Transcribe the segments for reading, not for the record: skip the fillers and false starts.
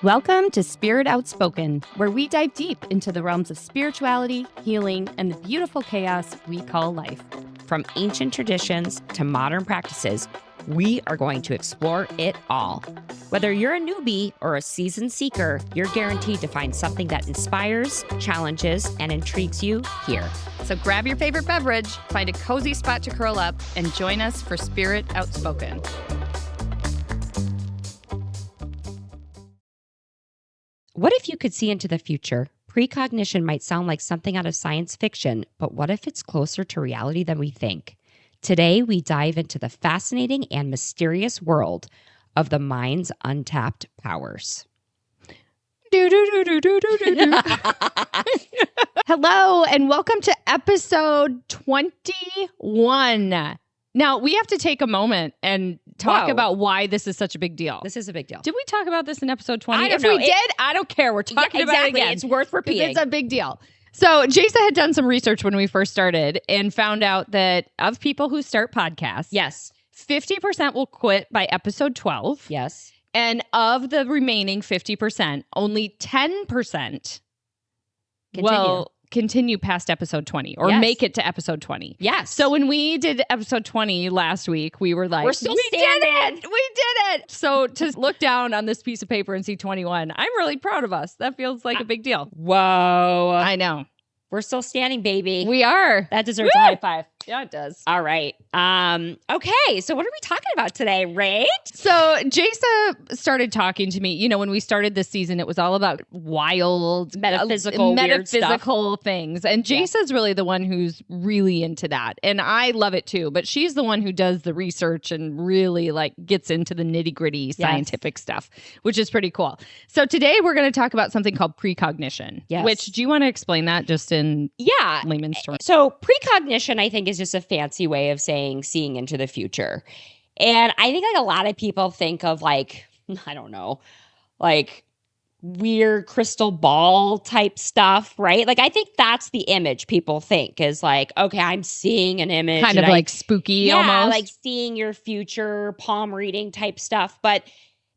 Welcome to Spirit Outspoken, where we dive deep into the realms of spirituality, healing, and the beautiful chaos we call life. From ancient traditions to modern practices, we are going to explore it all. Whether you're a newbie or a seasoned seeker, you're guaranteed to find something that inspires, challenges, and intrigues you here. So grab your favorite beverage, find a cozy spot to curl up, and join us for Spirit Outspoken. What if you could see into the future? Precognition might sound like something out of science fiction, but what if it's closer to reality than we think? Today, we dive into the fascinating and mysterious world of the mind's untapped powers. Hello, and welcome to episode 21. Now, we have to take a moment and talk about why this is such a big deal. This is a big deal. Did we talk about this in episode 20? I don't if know. we did, I don't care. We're talking about it again. It's worth repeating. It's a big deal. So Déjà had done some research when we first started and found out that of people who start podcasts, Yes. 50% will quit by episode 12. Yes. And of the remaining 50%, only 10% will continue past episode 20 or make it to episode 20. Yes. So when we did episode 20 last week, we were like, We're still we standing. did it! We did it! So to look down on this piece of paper and see 21, I'm really proud of us. That feels like a big deal. Whoa. I know. We're still standing, baby. We are. That deserves a high five. Yeah, it does. All right. Okay. So what are we talking about today, right? So Déjà started talking to me. You know, when we started this season, it was all about wild, Metaphysical things. And Jasa's really the one who's really into that. And I love it too. But she's the one who does the research and really like gets into the nitty-gritty scientific stuff, which is pretty cool. So today we're going to talk about something called precognition. Yes. Which, do you want to explain that just in layman's terms? So precognition, I think, is just a fancy way of saying seeing into the future. And I think like a lot of people think of like, I don't know, like weird crystal ball type stuff, right? Like I think that's the image people think is like, okay, I'm seeing an image. Kind of like spooky almost. Like seeing your future, palm reading type stuff. But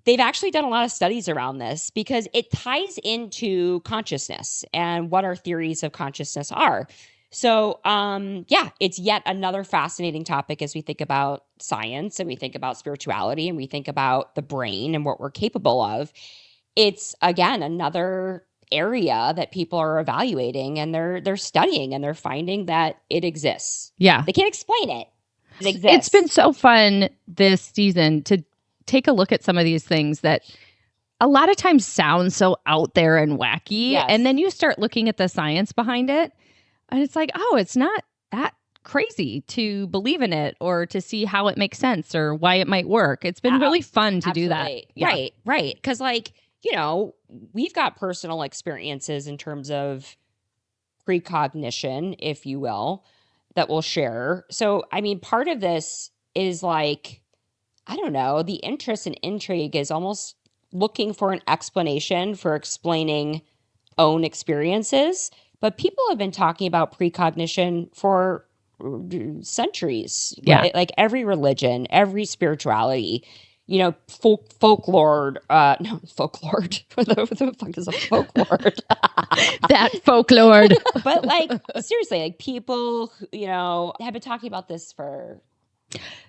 they've actually done a lot of studies around this because it ties into consciousness and what our theories of consciousness are. So, it's yet another fascinating topic as we think about science and we think about spirituality and we think about the brain and what we're capable of. It's, again, another area that people are evaluating and they're studying and they're finding that it exists. Yeah. They can't explain it. It exists. It's been so fun this season to take a look at some of these things that a lot of times sound so out there and wacky. Yes. And then you start looking at the science behind it. And it's like, oh, it's not that crazy to believe in it or to see how it makes sense or why it might work. It's been really fun to do that. Yeah. Right. Because like, you know, we've got personal experiences in terms of precognition, if you will, that we'll share. So, I mean, part of this is like, I don't know, the interest and intrigue is almost looking for an explanation for explaining own experiences. But people have been talking about precognition for centuries. Yeah. Right? Like every religion, every spirituality, you know, folklore. What the fuck is a folklore? That folklore. But like, seriously, like people, you know, have been talking about this for...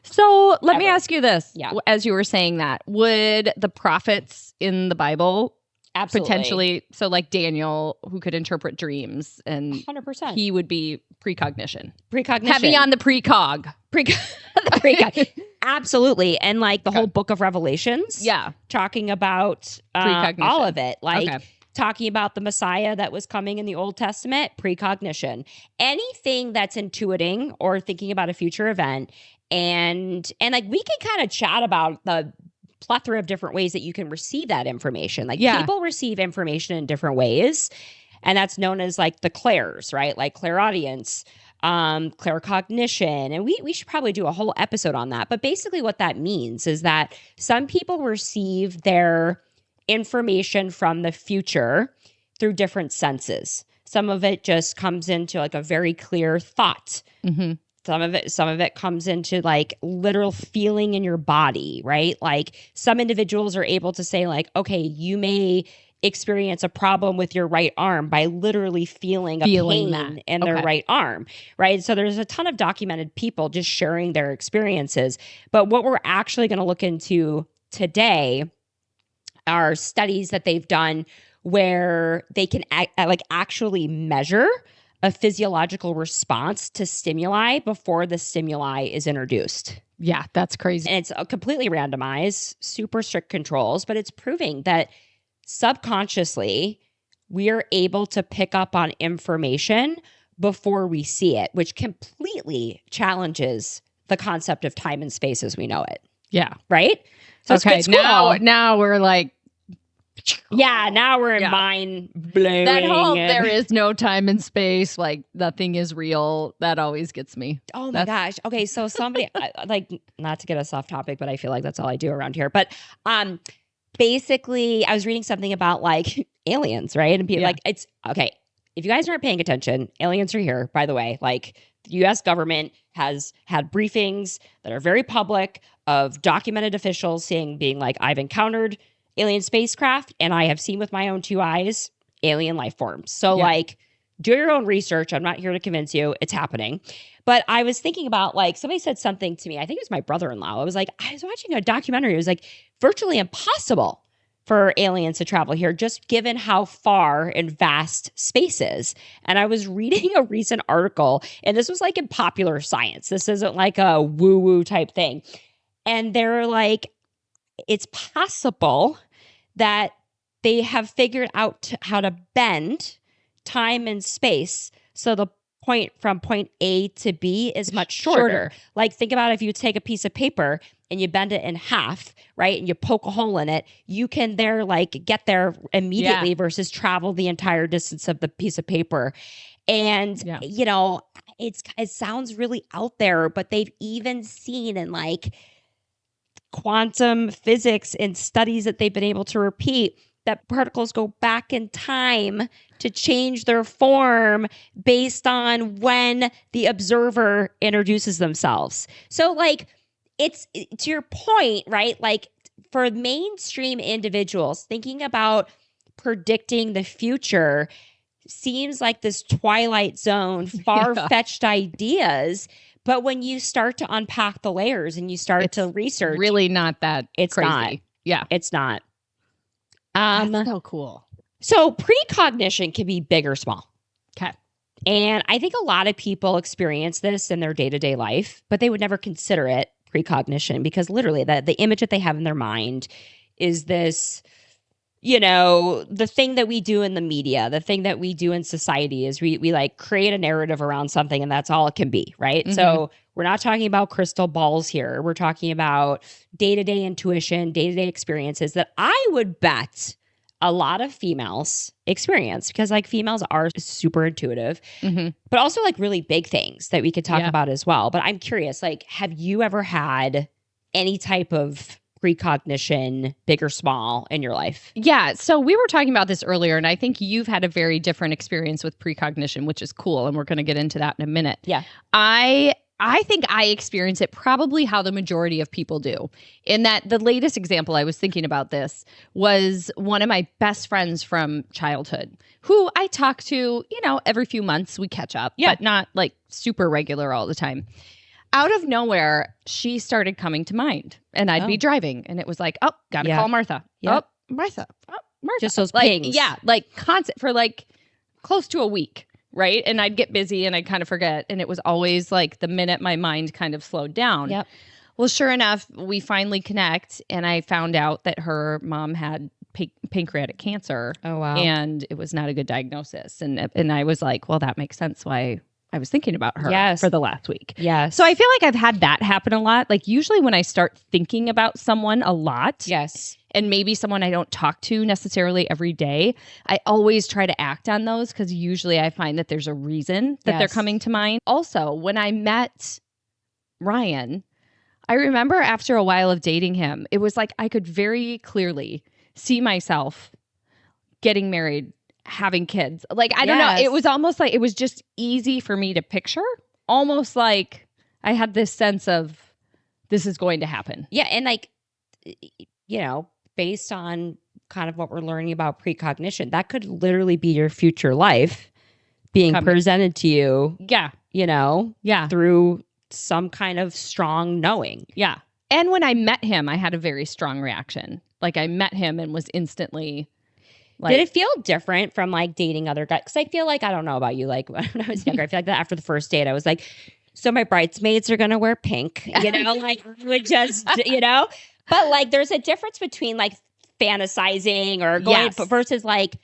So let me ask you this. Yeah. As you were saying that, would the prophets in the Bible Absolutely. potentially, so like Daniel, who could interpret dreams, and 100%. he would be precognition. Precognition. Heavy on the precog. Absolutely. And like the whole book of Revelations. Yeah. Talking about Precognition. all of it. Like Okay. talking about the Messiah that was coming in the Old Testament, precognition. Anything that's intuiting or thinking about a future event. And like we can kind of chat about the plethora of different ways that you can receive that information. Like people receive information in different ways. And that's known as like the clairs, right? Like clairaudience, claircognition. And we should probably do a whole episode on that. But basically what that means is that some people receive their information from the future through different senses. Some of it just comes into like a very clear thought Some of it comes into like literal feeling in your body, right? Like some individuals are able to say like, okay, you may experience a problem with your right arm by literally feeling a pain that. in their right arm, right? So there's a ton of documented people just sharing their experiences. But what we're actually going to look into today are studies that they've done where they can actually measure a physiological response to stimuli before the stimuli is introduced. Yeah, that's crazy. And it's completely randomized, super strict controls, but it's proving that subconsciously we are able to pick up on information before we see it, which completely challenges the concept of time and space as we know it. Yeah. Right? So okay, now we're like, yeah, now we're in mind blowing. That whole there is no time and space, like nothing is real. That always gets me. Oh my gosh. Okay, so somebody like, not to get us off topic, but I feel like that's all I do around here. But basically, I was reading something about like aliens, right? And people like it's okay. If you guys aren't paying attention, aliens are here. By the way, like the U.S. government has had briefings that are very public of documented officials being like, I've encountered alien spacecraft, and I have seen with my own 2 eyes alien life forms. So like, do your own research. I'm not here to convince you. It's happening. But I was thinking about like, somebody said something to me. I think it was my brother-in-law. I was like, I was watching a documentary. It was like virtually impossible for aliens to travel here, just given how far and vast space is. And I was reading a recent article, and this was like in Popular Science. This isn't like a woo-woo type thing. And they're like, it's possible that they have figured out how to bend time and space so the point from point A to B is much shorter. Like think about if you take a piece of paper and you bend it in half, right? And you poke a hole in it, you can get there immediately versus travel the entire distance of the piece of paper. And you know, it sounds really out there, but they've even seen in like quantum physics and studies that they've been able to repeat that particles go back in time to change their form based on when the observer introduces themselves. So like it's to your point, right? Like for mainstream individuals thinking about predicting the future seems like this Twilight Zone, far-fetched ideas. But when you start to unpack the layers and you start to research, really not that it's crazy. Not. Yeah, it's not. That's so cool. So precognition can be big or small. Okay. And I think a lot of people experience this in their day-to-day life, but they would never consider it precognition because literally the image that they have in their mind is this, you know, the thing that we do in the media, the thing that we do in society is we like create a narrative around something and that's all it can be, right? Mm-hmm. So we're not talking about crystal balls here. We're talking about day-to-day intuition, day-to-day experiences that I would bet a lot of females experience because like females are super intuitive, but also like really big things that we could talk about as well. But I'm curious, like, have you ever had any type of precognition, big or small, in your life? Yeah. So we were talking about this earlier, and I think you've had a very different experience with precognition, which is cool. And we're going to get into that in a minute. Yeah. I think I experience it probably how the majority of people do. In that the latest example I was thinking about this was one of my best friends from childhood who I talk to, you know, every few months we catch up, but not like super regular all the time. Out of nowhere, she started coming to mind and I'd be driving and it was like, oh, gotta call Martha. Oh, Martha. Oh, Martha. Just those like, pings. Yeah, like constant for like close to a week. Right. And I'd get busy and I'd kind of forget. And it was always like the minute my mind kind of slowed down. Yep. Well, sure enough, we finally connect and I found out that her mom had pancreatic cancer. Oh, wow. And it was not a good diagnosis. And I was like, well, that makes sense why I was thinking about her for the last week. Yeah. So I feel like I've had that happen a lot. Like usually when I start thinking about someone a lot. Yes. And maybe someone I don't talk to necessarily every day, I always try to act on those because usually I find that there's a reason that they're coming to mind. Also, when I met Ryan, I remember after a while of dating him, it was like I could very clearly see myself getting married, having kids. Like, I don't know. It was almost like it was just easy for me to picture, almost like I had this sense of this is going to happen. Yeah. And like, based on kind of what we're learning about precognition, that could literally be your future life being presented to you. Yeah. Through some kind of strong knowing. Yeah. And when I met him, I had a very strong reaction. Like I met him and was instantly like. Did it feel different from like dating other guys? Because I feel like, I don't know about you, like when I was younger, I feel like that after the first date, I was like, so my bridesmaids are going to wear pink, like would just, but like there's a difference between like fantasizing or going versus like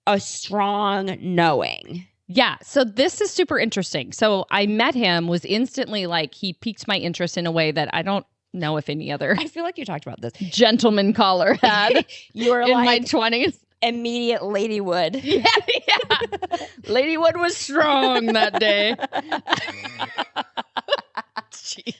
a strong knowing. Yeah. So this is super interesting. So I met him, was instantly like, he piqued my interest in a way that I don't know if any other. I feel like you talked about this. Gentleman caller had. You were in like my 20s. Immediate Ladywood. Yeah. Ladywood was strong that day. Jeez.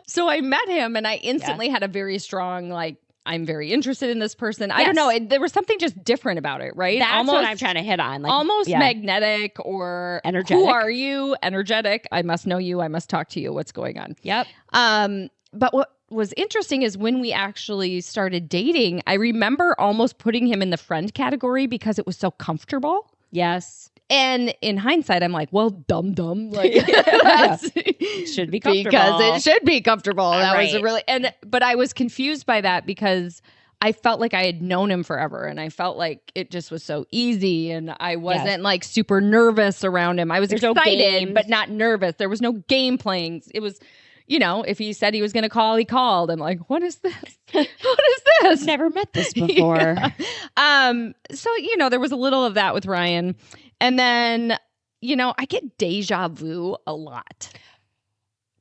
So I met him and I instantly had a very strong, like, I'm very interested in this person. I don't know. There was something just different about it, right? That's what I'm trying to hit on. Like, almost magnetic or energetic. Who are you? Energetic. I must know you. I must talk to you. What's going on? Yep. But what was interesting is when we actually started dating, I remember almost putting him in the friend category because it was so comfortable. Yes. And in hindsight, I'm like, well, dumb. Like, should be comfortable. Because it should be comfortable. That was a really, but I was confused by that because I felt like I had known him forever and I felt like it just was so easy and I wasn't like super nervous around him. I was excited, but not nervous. There was no game playing. It was, if he said he was going to call, he called. I'm like, what is this? What is this? Never met this before. So, there was a little of that with Ryan. And then, I get déjà vu a lot.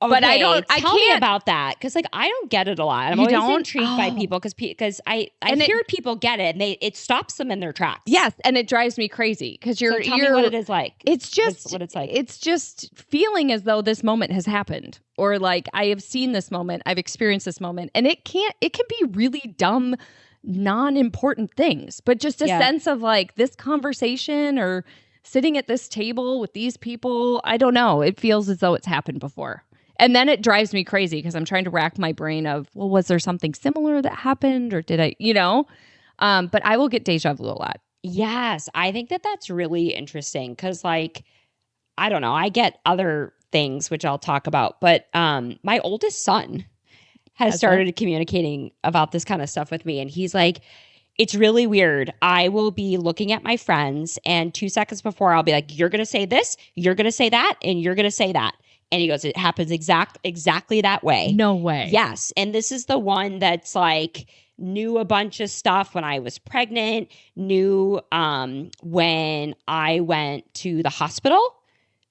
Okay, but I tell me about that because like I don't get it a lot. I'm always intrigued by people because I hear people get it and it stops them in their tracks. Yes, and it drives me crazy because tell me what it is like. It's just what it's like. It's just feeling as though this moment has happened, or like I have seen this moment, I've experienced this moment, and it can be really dumb, non-important things, but just a sense of like this conversation or sitting at this table with these people. I don't know. It feels as though it's happened before. And then it drives me crazy because I'm trying to rack my brain of, well, was there something similar that happened or did I, but I will get déjà vu a lot. Yes. I think that's really interesting because like, I don't know, I get other things, which I'll talk about, but my oldest son has started communicating about this kind of stuff with me. And he's like, it's really weird. I will be looking at my friends and 2 seconds before I'll be like, you're going to say this, you're going to say that, and you're going to say that. And he goes, it happens exactly that way. No way. Yes. And this is the one that's like knew a bunch of stuff when I was pregnant, knew when I went to the hospital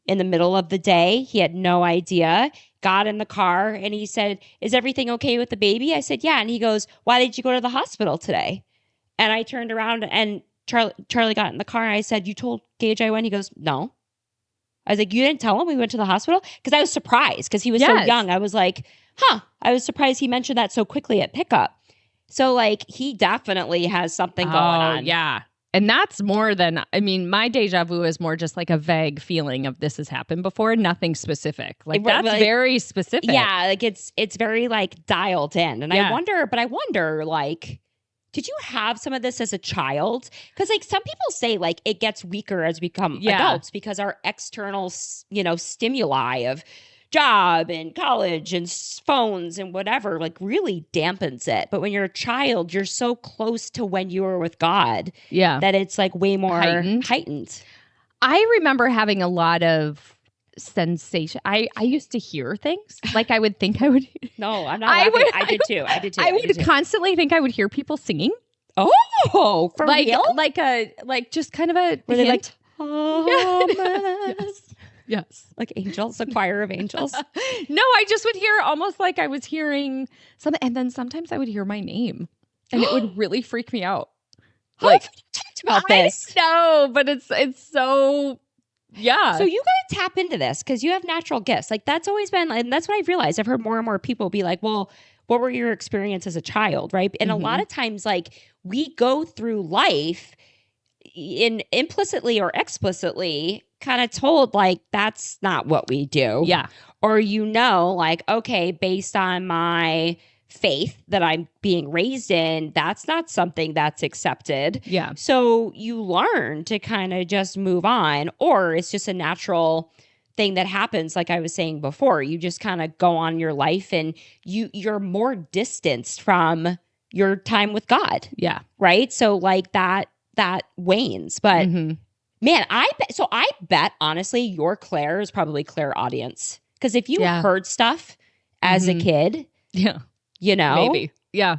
in the middle of the day. He had no idea. Got in the car and he said, is everything okay with the baby? I said, yeah. And he goes, why did you go to the hospital today? And I turned around and Charlie got in the car and I said, you told Gage I went? He goes, no. I was like, you didn't tell him we went to the hospital? Because I was surprised because he was so young. I was like, I was surprised he mentioned that so quickly at pickup. So like he definitely has something going on. Yeah. And that's more than, my déjà vu is more just like a vague feeling of this has happened before, nothing specific. Like that's very specific. Yeah. Like it's very like dialed in. And I wonder like, did you have some of this as a child? Because like some people say like it gets weaker as we become adults because our external, stimuli of job and college and phones and whatever like really dampens it. But when you're a child, you're so close to when you were with God that it's like way more heightened. I remember having a lot of sensation. I used to hear things like I would think I would. No, I'm not. I did too. I would constantly think I would hear people singing. Oh, for real? Like just kind of a. Were they like? Yes. Like angels, a choir of angels. No, I just would hear almost like I was hearing something, and then sometimes I would hear my name, and it would really freak me out. Like talked about this. No, but it's so. Yeah. So you got to tap into this because you have natural gifts. Like that's always been, and that's what I've realized. I've heard more and more people be like, well, what were your experiences as a child? Right. And a lot of times, like we go through life implicitly or explicitly kind of told like that's not what we do. Yeah. Or like, okay, based on my faith that I'm being raised in, that's not something that's accepted. Yeah. So you learn to kind of just move on, or it's just a natural thing that happens. Like I was saying before, you just kind of go on your life and you're more distanced from your time with God. Yeah. Right. So like that wanes. But man, I bet honestly, your Claire is probably Claire audience. Because if you heard stuff as a kid, maybe. Yeah.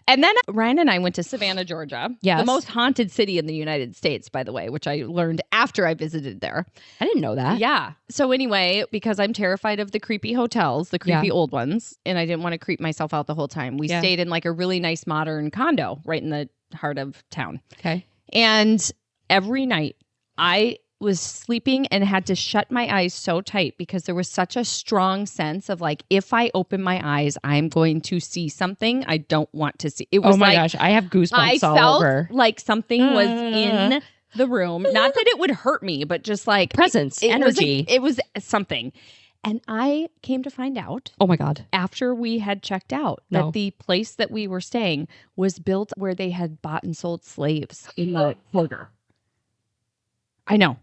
And then Ryan and I went to Savannah, Georgia. Yes. The most haunted city in the United States, by the way, which I learned after I visited there. I didn't know that. Yeah. So anyway, because I'm terrified of the creepy hotels, the creepy old ones, and I didn't want to creep myself out the whole time, we stayed in like a really nice modern condo right in the heart of town. Okay. And every night I was sleeping and had to shut my eyes so tight because there was such a strong sense of like, if I open my eyes, I'm going to see something I don't want to see. It was gosh, I have goosebumps I all felt over. like something was in the room. Not that it would hurt me, but just like presence, energy. It was something. And I came to find out, oh my God, after we had checked out, that the place that we were staying was built where they had bought and sold slaves in the quarter. I know.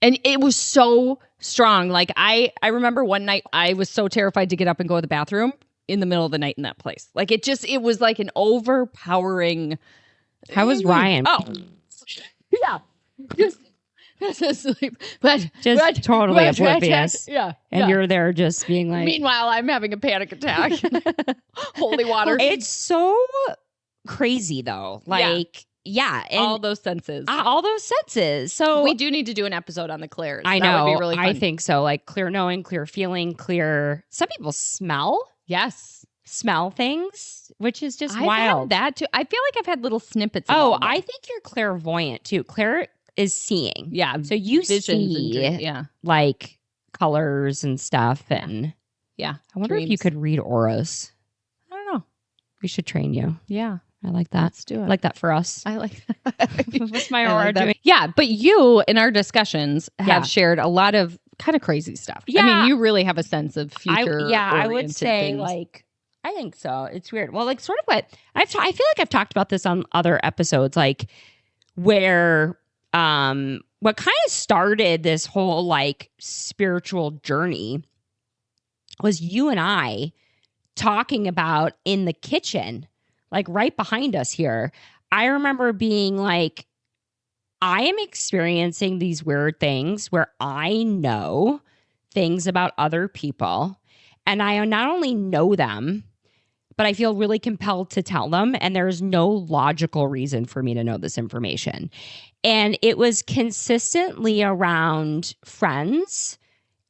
And it was so strong. Like I remember one night I was so terrified to get up and go to the bathroom in the middle of the night in that place. Like it was like an overpowering. How was Ryan? Oh, yeah. Just asleep, but totally oblivious. Yeah. And you're there just being like. Meanwhile, I'm having a panic attack. Holy water. It's so crazy though. Like. Yeah, and all those senses. So we do need to do an episode on the Claires. I know. That would be really fun. I think so. Like clear knowing, clear feeling, clear. Some people smell things, which is just wild. Had that too. I feel like I've had little snippets. I think you're clairvoyant too. Claire is seeing. Yeah. So you see, like colors and stuff, and I wonder if you could read auras. I don't know. We should train you. Yeah. I like that. Let's do it. I like that for us. I like that. What's my aura doing? Yeah, but you in our discussions have shared a lot of kind of crazy stuff. Yeah. I mean, you really have a sense of future. I would say things. like I think so. It's weird. Well, like sort of what I feel like I've talked about this on other episodes, like where what kind of started this whole like spiritual journey was you and I talking about in the kitchen. Like right behind us here, I remember being like, I am experiencing these weird things where I know things about other people and I not only know them, but I feel really compelled to tell them. And there's no logical reason for me to know this information. And it was consistently around friends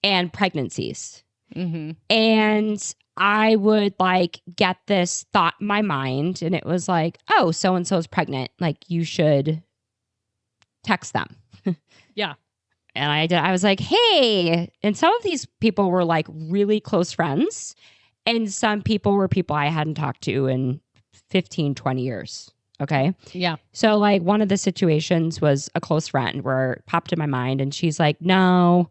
and pregnancies. Mm-hmm. And I would like get this thought in my mind and it was like, oh, so-and-so is pregnant. Like you should text them. Yeah. And I was like, hey, and some of these people were like really close friends. And some people were people I hadn't talked to in 15, 20 years. Okay. Yeah. So like one of the situations was a close friend where it popped in my mind and she's like, no,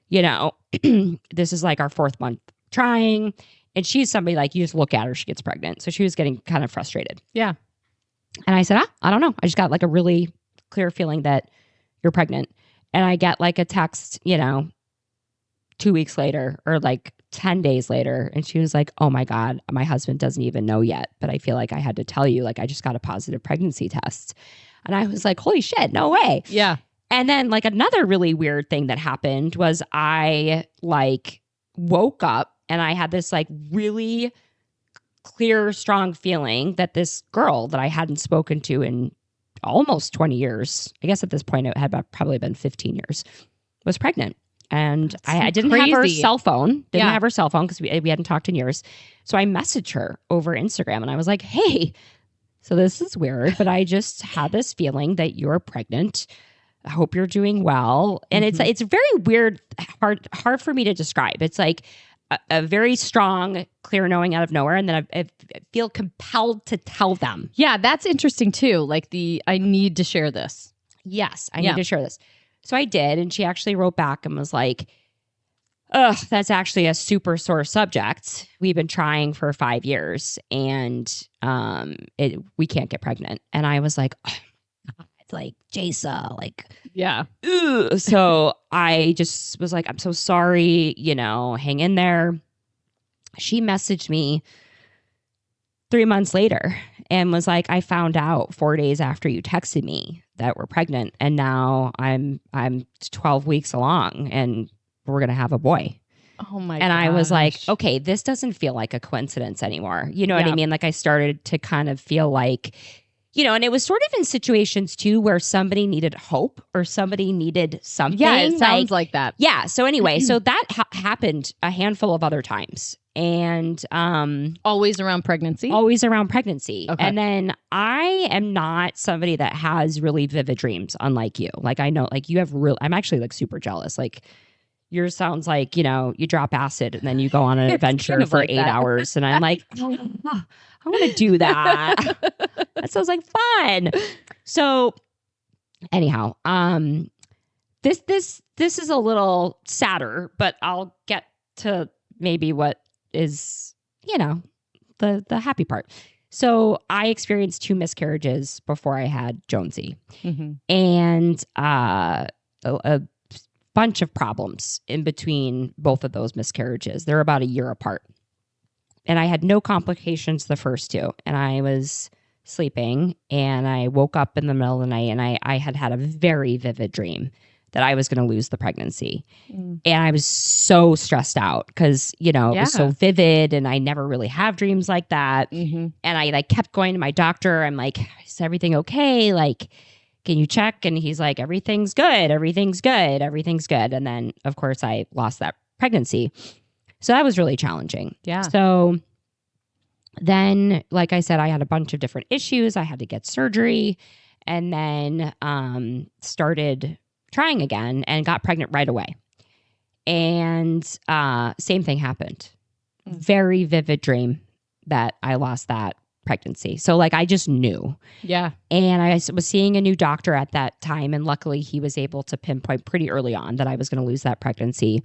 this is like our 4th month trying. And she's somebody like you just look at her, she gets pregnant. So she was getting kind of frustrated. Yeah. And I said, I don't know. I just got like a really clear feeling that you're pregnant. And I get like a text, 2 weeks later or like 10 days later. And she was like, oh my God, my husband doesn't even know yet. But I feel like I had to tell you, like I just got a positive pregnancy test. And I was like, holy shit, no way. Yeah. And then like another really weird thing that happened was I like woke up and I had this like really clear, strong feeling that this girl that I hadn't spoken to in almost 20 years, I guess at this point it had probably been 15 years, was pregnant. And I didn't have her cell phone. Didn't have her cell phone because we hadn't talked in years. So I messaged her over Instagram and I was like, hey, so this is weird, but I just had this feeling that you're pregnant. I hope you're doing well. And it's very weird, hard for me to describe. It's like a very strong, clear knowing out of nowhere. And then I feel compelled to tell them. Yeah, that's interesting too. Like I need to share this. Yes, I need to share this. So I did. And she actually wrote back and was like, ugh, that's actually a super sore subject. We've been trying for 5 years and we can't get pregnant. And I was like, oh, it's like, Jasa, like, yeah. ugh. So I just was like, I'm so sorry, hang in there. She messaged me 3 months later and was like, I found out 4 days after you texted me that we're pregnant. And now I'm 12 weeks along and we're going to have a boy. Oh my And gosh. I was like, okay, this doesn't feel like a coincidence anymore. You know what I mean? Like I started to kind of feel like, and it was sort of in situations too where somebody needed hope or somebody needed something. Yeah, it sounds like that. Yeah. So anyway, so that happened a handful of other times. And always around pregnancy. Okay. And then I am not somebody that has really vivid dreams, unlike you. Like I know, like you have I'm actually like super jealous. Like yours sounds like, you drop acid and then you go on an adventure kind of for like 8 hours. And I'm like, oh, I want to do that. That sounds like fun. So anyhow, this is a little sadder, but I'll get to maybe what is, the happy part. So I experienced 2 miscarriages before I had Jonesy, and a bunch of problems in between both of those miscarriages. They're about a year apart. And I had no complications the first 2. And I was sleeping and I woke up in the middle of the night and I had a very vivid dream that I was going to lose the pregnancy. And I was so stressed out because, it was so vivid and I never really have dreams like that. And I like kept going to my doctor. I'm like, is everything okay? Like, can you check? And he's like, everything's good. Everything's good. Everything's good. And then, of course, I lost that pregnancy. So that was really challenging. Yeah. So then, like I said, I had a bunch of different issues. I had to get surgery and then started trying again and got pregnant right away. And same thing happened. Very vivid dream that I lost that pregnancy. So like I just knew. Yeah. And I was seeing a new doctor at that time. And luckily he was able to pinpoint pretty early on that I was going to lose that pregnancy.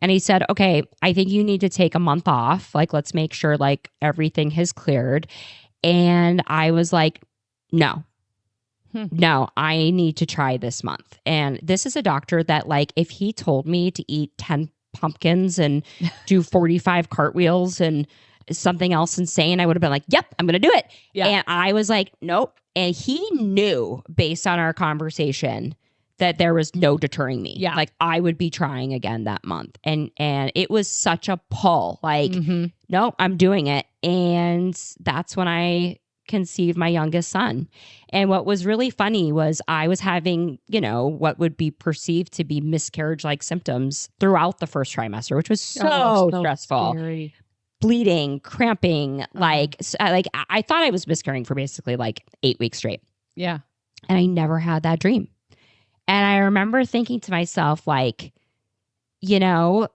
And he said, okay, I think you need to take a month off. Like, let's make sure like everything has cleared. And I was like, no, I need to try this month. And this is a doctor that like, if he told me to eat 10 pumpkins and do 45 cartwheels and something else insane, I would have been like, yep, I'm going to do it. Yeah. And I was like, nope. And he knew based on our conversation that there was no deterring me. Yeah. Like I would be trying again that month. And it was such a pull. Like, no, I'm doing it. And that's when I conceived my youngest son. And what was really funny was I was having, what would be perceived to be miscarriage-like symptoms throughout the first trimester, which was so stressful. Scary. Bleeding, cramping, like I thought I was miscarrying for basically like 8 weeks straight. Yeah. And I never had that dream. And I remember thinking to myself, like, I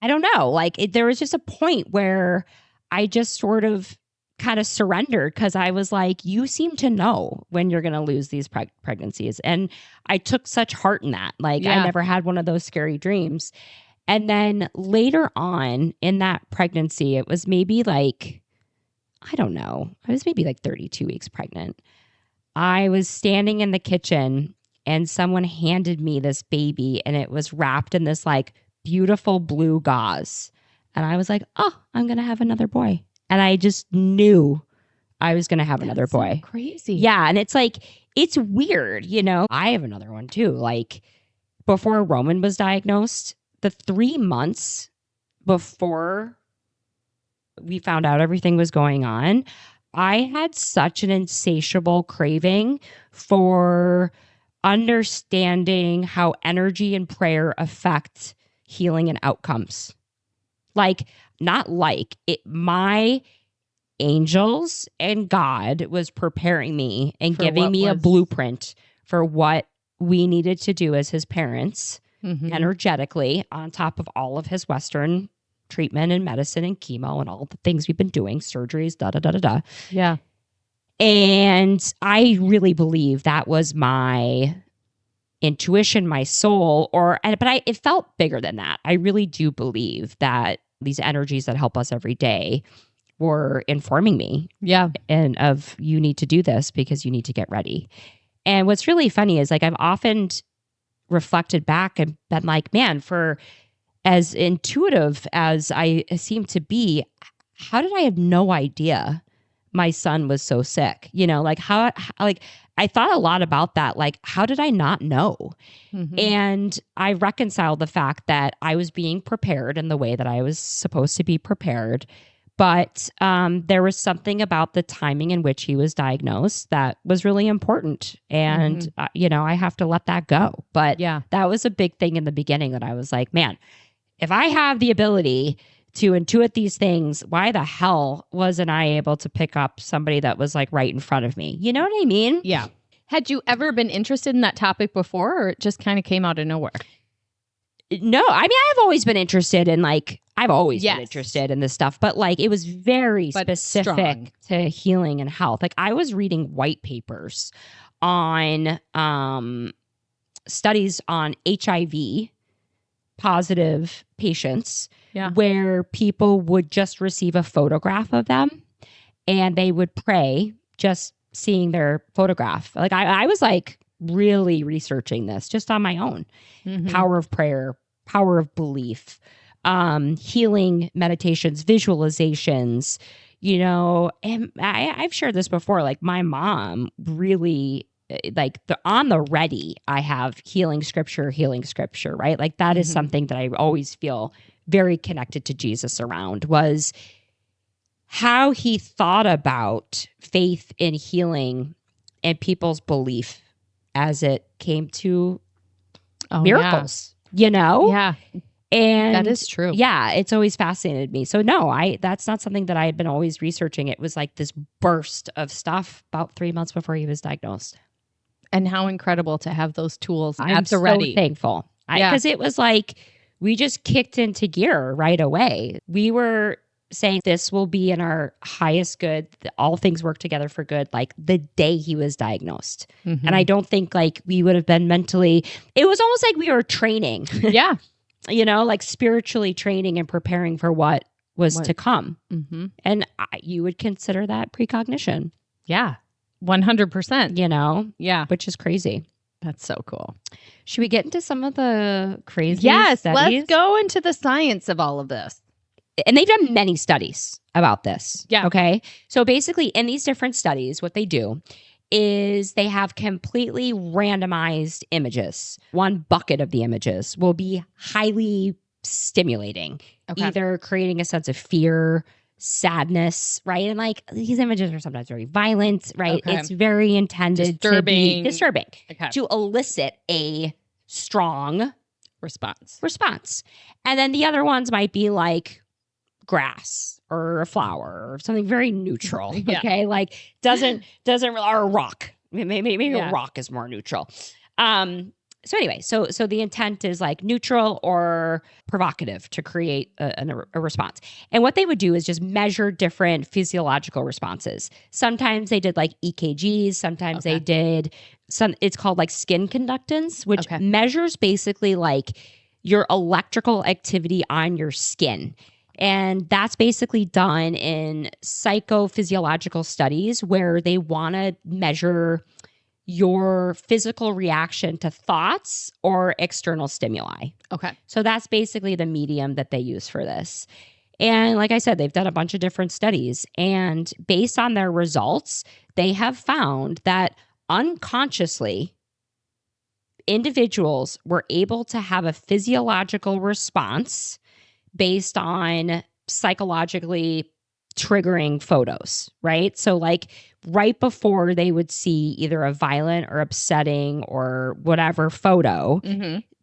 don't know, like there was just a point where I just sort of kind of surrendered because I was like, you seem to know when you're going to lose these pregnancies. And I took such heart in that. Like I never had one of those scary dreams. And then later on in that pregnancy, it was maybe like, I don't know, I was maybe like 32 weeks pregnant. I was standing in the kitchen and someone handed me this baby and it was wrapped in this like beautiful blue gauze. And I was like, oh, I'm going to have another boy. And I just knew I was going to have another boy. So crazy. Yeah. And it's like, it's weird, I have another one too. Like before Roman was diagnosed, the 3 months before we found out everything was going on, I had such an insatiable craving for understanding how energy and prayer affect healing and outcomes. My angels and God was preparing me and giving me a blueprint for what we needed to do as his parents energetically on top of all of his Western treatment and medicine and chemo and all the things we've been doing, surgeries, da-da-da-da-da. Yeah. And I really believe that was my intuition, my soul, it felt bigger than that. I really do believe that these energies that help us every day were informing me. Yeah. And of, you need to do this because you need to get ready. And what's really funny is like, I've often reflected back and been like, man, for as intuitive as I seem to be, how did I have no idea my son was so sick? Like how like I thought a lot about that. Like, how did I not know? Mm-hmm. And I reconciled the fact that I was being prepared in the way that I was supposed to be prepared. But there was something about the timing in which he was diagnosed that was really important. And, I have to let that go. But that was a big thing in the beginning that I was like, man, if I have the ability to intuit these things, why the hell wasn't I able to pick up somebody that was like right in front of me? You know what I mean? Yeah. Had you ever been interested in that topic before, or it just kind of came out of nowhere? No, I mean, I've always been interested in been interested in this stuff, but like it was very specific to healing and health. Like I was reading white papers on studies on HIV positive patients where people would just receive a photograph of them and they would pray just seeing their photograph. Like I was like really researching this just on my own. Power of prayer, power of belief, healing meditations, visualizations, and I've shared this before. Like my mom really on the ready, I have healing scripture, right? Like that is something that I always feel very connected to Jesus around, was how he thought about faith in healing and people's belief as it came to miracles, Yeah. And that is true. Yeah, it's always fascinated me. So no, that's not something that I had been always researching. It was like this burst of stuff about 3 months before he was diagnosed. And how incredible to have those tools I'm at the ready. So thankful. Because it was like we just kicked into gear right away. We were saying this will be in our highest good. All things work together for good. Like the day he was diagnosed. And I don't think like we would have been mentally, it was almost like we were training. Yeah. Like spiritually training and preparing for what was to come. And you would consider that precognition. Yeah. 100%. Yeah. Which is crazy. That's so cool. Should we get into some of the crazy studies? Let's go into the science of all of this. And they've done many studies about this. Yeah. Okay. So basically in these different studies, what they do is they have completely randomized images. One bucket of the images will be highly stimulating, either creating a sense of fear, sadness, right? And like these images are sometimes very violent, right? It's very intended to be disturbing, to elicit a strong response. And then the other ones might be like grass or a flower or something very neutral. Okay. Like doesn't or a rock. Maybe a rock is more neutral. So anyway, so the intent is like neutral or provocative to create a response. And what they would do is just measure different physiological responses. Sometimes they did like EKGs. Sometimes they did it's called like skin conductance, which measures basically like your electrical activity on your skin. And that's basically done in psychophysiological studies where they want to measure your physical reaction to thoughts or external stimuli. So that's basically the medium that they use for this. And like I said, they've done a bunch of different studies. And based on their results, they have found that unconsciously, individuals were able to have a physiological response based on psychologically triggering photos, right? So like right before they would see either a violent or upsetting or whatever photo,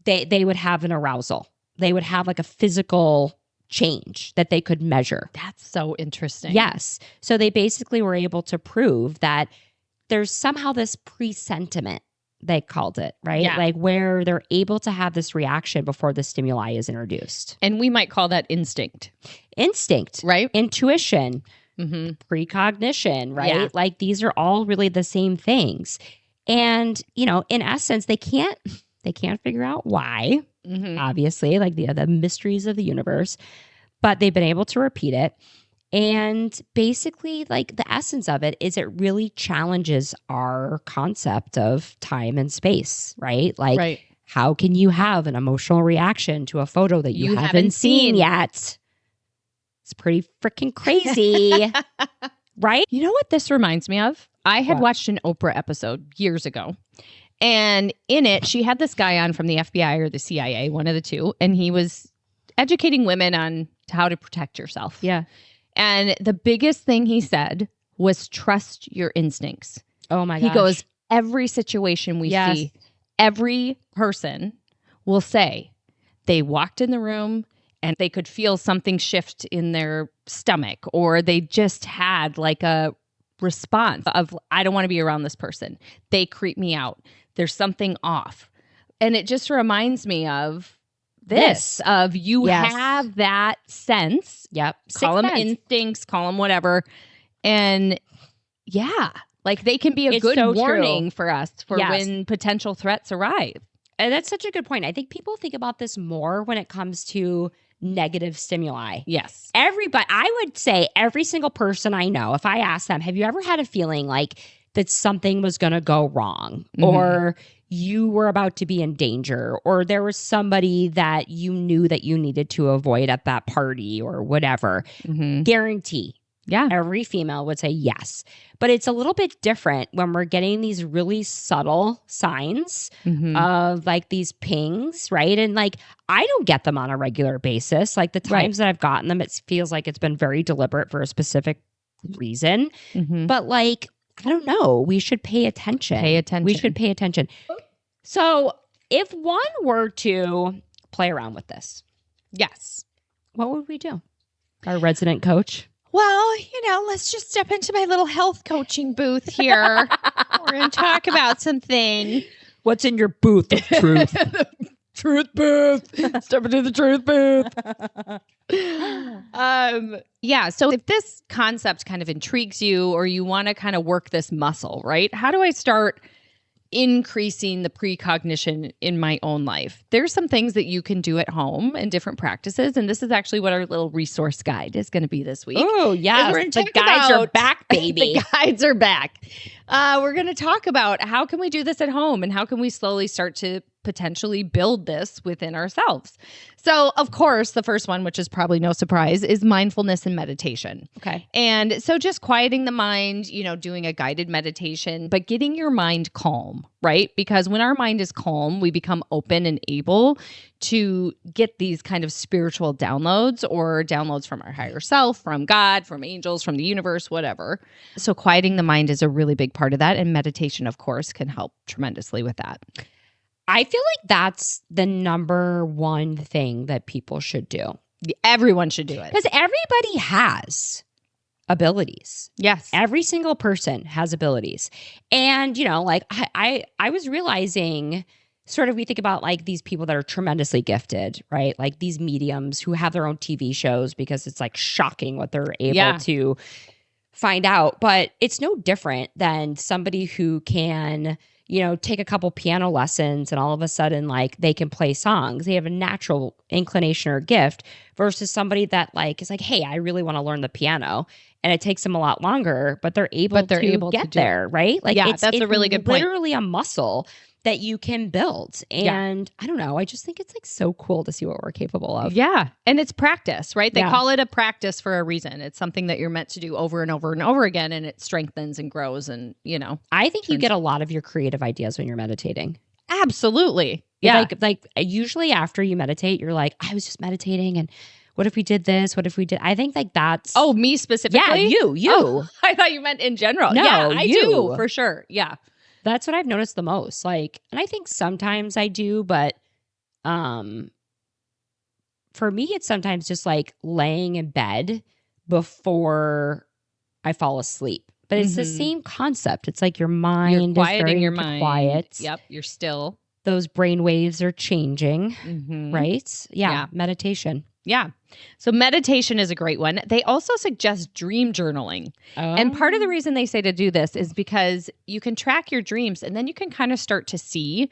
they would have an arousal. They would have like a physical change that they could measure. That's so interesting. Yes. So they basically were able to prove that there's somehow this presentiment, they called it, right? Yeah. Like where they're able to have this reaction before the stimuli is introduced. And we might call that instinct. Right? Intuition, precognition, right? Yeah. Like these are all really the same things. And, in essence, they can't figure out why, obviously, like the mysteries of the universe, but they've been able to repeat it. And basically, like the essence of it is it really challenges our concept of time and space, right? Like, Right. how can you have an emotional reaction to a photo that you haven't seen yet? It's pretty freaking crazy, right? You know what this reminds me of? I had What? watched an Oprah episode years ago. And in it, she had this guy on from the FBI or the CIA, one of the two. And he was educating women on how to protect yourself. Yeah. And the biggest thing he said was trust your instincts. Oh my gosh. He goes, every situation we see, every person will say they walked in the room and they could feel something shift in their stomach, or they just had like a response of, I don't want to be around this person. They creep me out. There's something off. And it just reminds me of this, of you have that sense. Yep. Call them Sixth sense. instincts, call them whatever. And yeah, like they can be a good warning for us for when potential threats arrive. And that's such a good point. I think people think about this more when it comes to negative stimuli. Yes. Everybody, I would say every single person I know, if I ask them, have you ever had a feeling like that something was going to go wrong, or you were about to be in danger, or there was somebody that you knew that you needed to avoid at that party or whatever? Guarantee. Yeah. Every female would say yes. But it's a little bit different when we're getting these really subtle signs of like these pings, right? And like, I don't get them on a regular basis. Like the times that I've gotten them, it feels like it's been very deliberate for a specific reason. But like, I don't know. We should pay attention. We should pay attention. So if one were to play around with this, what would we do? Our resident coach? Well, let's just step into my little health coaching booth here. We're going to talk about something. What's in your booth of truth? Truth booth. Step into the truth booth. So if this concept kind of intrigues you, or you want to kind of work this muscle, right? How do I start increasing the precognition in my own life? There's some things that you can do at home and different practices. And this is actually what our little resource guide is going to be this week. Oh, yeah. The guides are back, baby. The guides are back. We're going to talk about how can we do this at home, and how can we slowly start to potentially build this within ourselves. So, of course, the first one, which is probably no surprise, is mindfulness and meditation. Okay. And so just quieting the mind, doing a guided meditation, but getting your mind calm, right? Because when our mind is calm, we become open and able to get these kind of spiritual downloads, or downloads from our higher self, from God, from angels, from the universe, whatever. So quieting the mind is a really big part of that. And meditation, of course, can help tremendously with that. I feel like that's the number one thing that people should do. Everyone should do it. Because everybody has abilities. Yes. Every single person has abilities. And, like I was realizing, sort of, we think about like these people that are tremendously gifted, right? Like these mediums who have their own TV shows, because it's like shocking what they're able to find out. But it's no different than somebody who can, take a couple piano lessons and all of a sudden like they can play songs. They have a natural inclination or gift, versus somebody that like is like, hey, I really want to learn the piano, and it takes them a lot longer, but they're able to get there, right? Like, that's a really good point. Literally a muscle that you can build. And I don't know, I just think it's like so cool to see what we're capable of. Yeah. And it's practice, right? They call it a practice for a reason. It's something that you're meant to do over and over and over again, and it strengthens and grows. And, I think you get a lot of your creative ideas when you're meditating. Absolutely. Yeah. Like usually after you meditate, you're like, I was just meditating, and what if we did this? What if we did? I think like that's... Oh, me specifically? Yeah, you. Oh, I thought you meant in general. No, yeah, I you. do, for sure. Yeah. That's what I've noticed the most. Like, and I think sometimes I do, but for me, it's sometimes just like laying in bed before I fall asleep. But it's the same concept. It's like your mind you're quieting is your very mind. quiet. Yep, you're still. Those brain waves are changing, right? Yeah, meditation. Yeah. So meditation is a great one. They also suggest dream journaling. And part of the reason they say to do this is because you can track your dreams and then you can kind of start to see,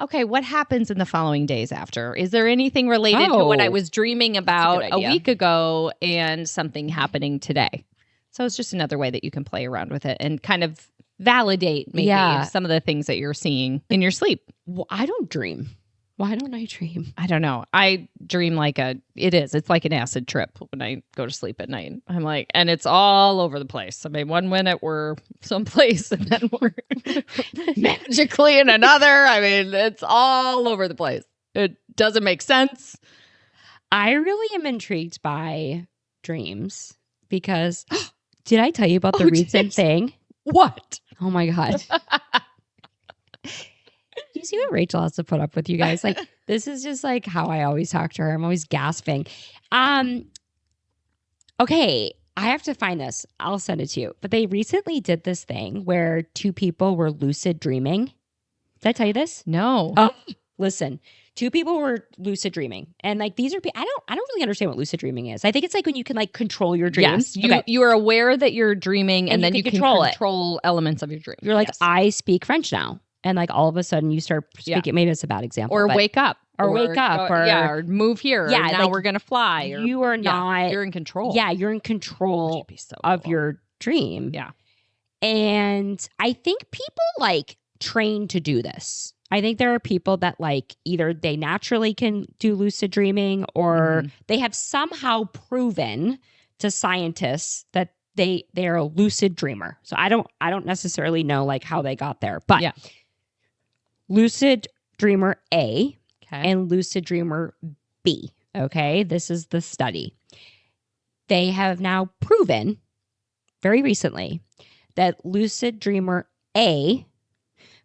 okay, what happens in the following days after? Is there anything related to what I was dreaming about a week ago and something happening today? So it's just another way that you can play around with it and kind of validate maybe some of the things that you're seeing in your sleep. Well, I don't dream. Why don't I dream? I don't know. I dream it's like an acid trip when I go to sleep at night. I'm like, and it's all over the place. I mean, one minute we're someplace and then we're magically in another. I mean, it's all over the place. It doesn't make sense. I really am intrigued by dreams because did I tell you about the recent thing? What? Oh my God. You see what Rachel has to put up with, you guys? Like, this is just like how I always talk to her. I'm always gasping. Okay, I have to find this. I'll send it to you. But they recently did this thing where two people were lucid dreaming. Did I tell you this? No. Oh, listen. Two people were lucid dreaming. And like these are I don't really understand what lucid dreaming is. I think it's like when you can like control your dreams. Yes. You are aware that you're dreaming and then you can control elements of your dream. You're like, I speak French now. And like all of a sudden you start speaking, maybe it's a bad example. Or wake up. Or wake up. Or move here. Yeah. Now we're going to fly. You are not. You're in control. Yeah. You're in control of your dream. Yeah. And I think people like train to do this. I think there are people that like either they naturally can do lucid dreaming or they have somehow proven to scientists that they're a lucid dreamer. So I don't necessarily know like how they got there, but lucid dreamer A and lucid dreamer B. Okay. This is the study. They have now proven very recently that lucid dreamer A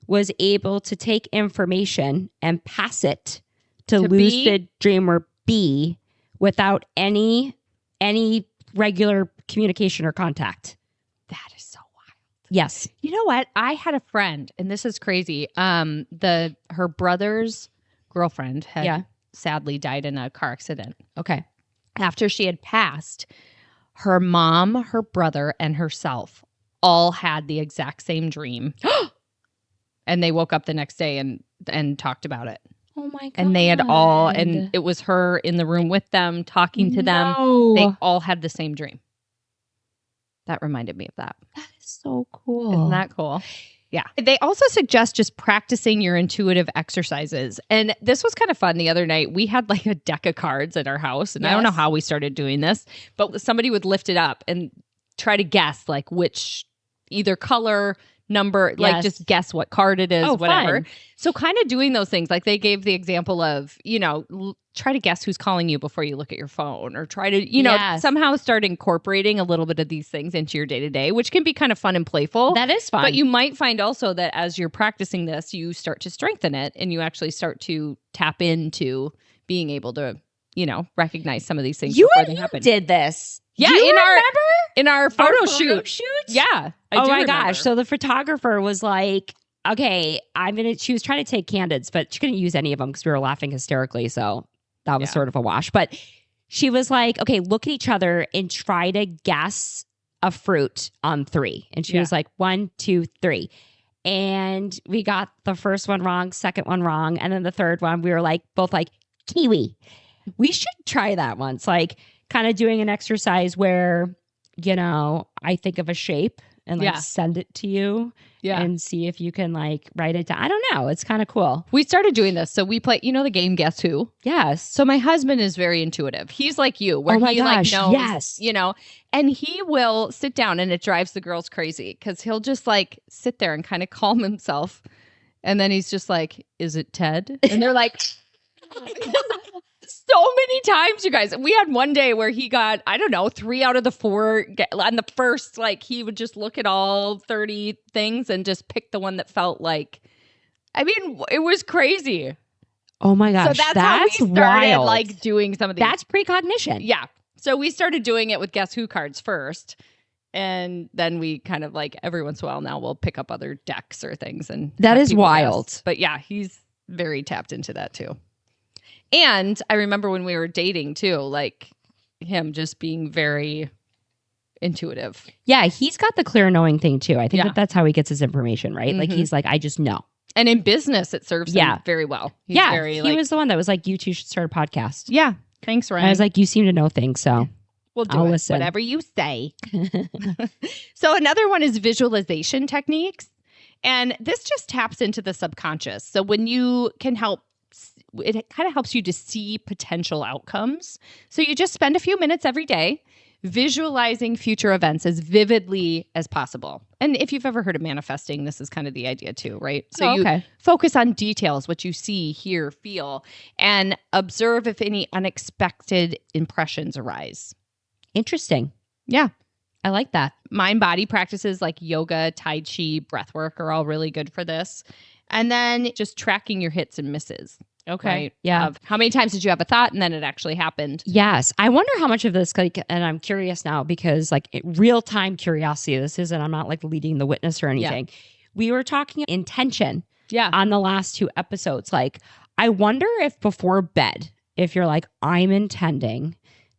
was able to take information and pass it to lucid dreamer B without any regular communication or contact. That is so wild. Yes. You know what? I had a friend, and this is crazy. Her brother's girlfriend had sadly died in a car accident. Okay. After she had passed, her mom, her brother, and herself all had the exact same dream. And they woke up the next day and talked about it. Oh my God. And they had all, and it was her in the room with them, talking to them. They all had the same dream. That reminded me of that. That is so cool. Isn't that cool? Yeah. They also suggest just practicing your intuitive exercises. And this was kind of fun the other night. We had like a deck of cards at our house. And I don't know how we started doing this, but somebody would lift it up and try to guess like which either color, number, like just guess what card it is, whatever. Fun. So kind of doing those things, like they gave the example of, try to guess who's calling you before you look at your phone, or try to, somehow start incorporating a little bit of these things into your day to day, which can be kind of fun and playful. That is fun. But you might find also that as you're practicing this, you start to strengthen it and you actually start to tap into being able to, recognize some of these things before they happen. Did this. Yeah, in our photo shoot. Yeah. Oh my gosh. So the photographer was like, okay, she was trying to take candids, but she couldn't use any of them because we were laughing hysterically. So that was sort of a wash. But she was like, okay, look at each other and try to guess a fruit on 3. And she was like, 1, 2, 3. And we got the first one wrong, second one wrong. And then the third one, we were like, both like, kiwi. We should try that once. Like, kind of doing an exercise where, I think of a shape and like send it to you and see if you can like write it down. I don't know. It's kind of cool. We started doing this. So we play, the game Guess Who? Yes. So my husband is very intuitive. He's like you, where he like knows, and he will sit down, and it drives the girls crazy because he'll just like sit there and kind of calm himself. And then he's just like, is it Ted? And they're like... So many times, you guys. We had one day where he got, 3 out of the 4. On the first, like, he would just look at all 30 things and just pick the one that felt like, it was crazy. Oh my gosh. So that's how we started, wild. Like, doing some of these. That's precognition. Yeah. So we started doing it with Guess Who cards first. And then we kind of like, every once in a while now, we'll pick up other decks or things. And that is wild. Guess. But yeah, he's very tapped into that too. And I remember when we were dating too, like him just being very intuitive. Yeah, he's got the clear knowing thing too. I think Yeah. that's how he gets his information, right? Like he's like, I just know. And in business, it serves him very well. He's very, he was the one that was like, you two should start a podcast. Yeah. Thanks, Ryan. And I was like, you seem to know things, so we'll do I'll it. listen. Whatever you say. So another one is visualization techniques. And this just taps into the subconscious. So when you can help, it kind of helps you to see potential outcomes. So you just spend a few minutes every day visualizing future events as vividly as possible. And if you've ever heard of manifesting, this is kind of the idea too, right? So you focus on details, what you see, hear, feel, and observe if any unexpected impressions arise. Interesting. Yeah. I like that. Mind-body practices like yoga, Tai Chi, breathwork are all really good for this. And then just tracking your hits and misses. Okay. Right? Yeah. Of how many times did you have a thought and then it actually happened? Yes. I wonder how much of this, like, and I'm curious now because like real-time curiosity, this isn't, I'm not like leading the witness or anything. We were talking intention on the last 2 episodes. Like, I wonder if before bed, if you're like, I'm intending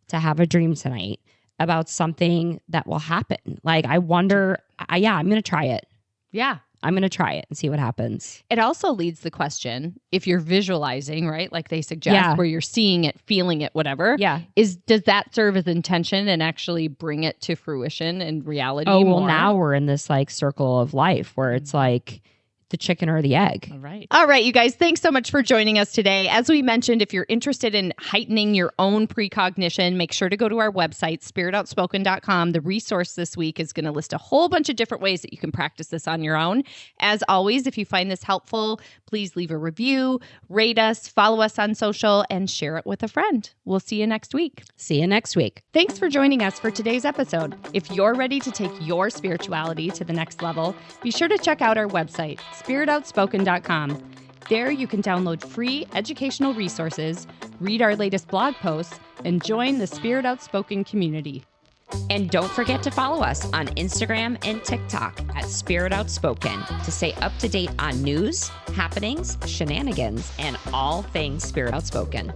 to have a dream tonight about something that will happen. Like, I wonder, I'm going to try it. Yeah. I'm going to try it and see what happens. It also leads the question, if you're visualizing, right? Like they suggest where you're seeing it, feeling it, whatever. Yeah. Does that serve as intention and actually bring it to fruition and reality? Oh, well, now we're in this like circle of life where it's like the chicken or the egg. All right, you guys, thanks so much for joining us today. As we mentioned, if you're interested in heightening your own precognition, make sure to go to our website, spiritoutspoken.com. The resource this week is going to list a whole bunch of different ways that you can practice this on your own. As always, if you find this helpful, please leave a review, rate us, follow us on social, and share it with a friend. We'll see you next week. See you next week. Thanks for joining us for today's episode. If you're ready to take your spirituality to the next level, be sure to check out our website, spiritoutspoken.com. There you can download free educational resources, read our latest blog posts, and join the Spirit Outspoken community. And don't forget to follow us on Instagram and TikTok at Spirit Outspoken to stay up to date on news, happenings, shenanigans, and all things Spirit Outspoken.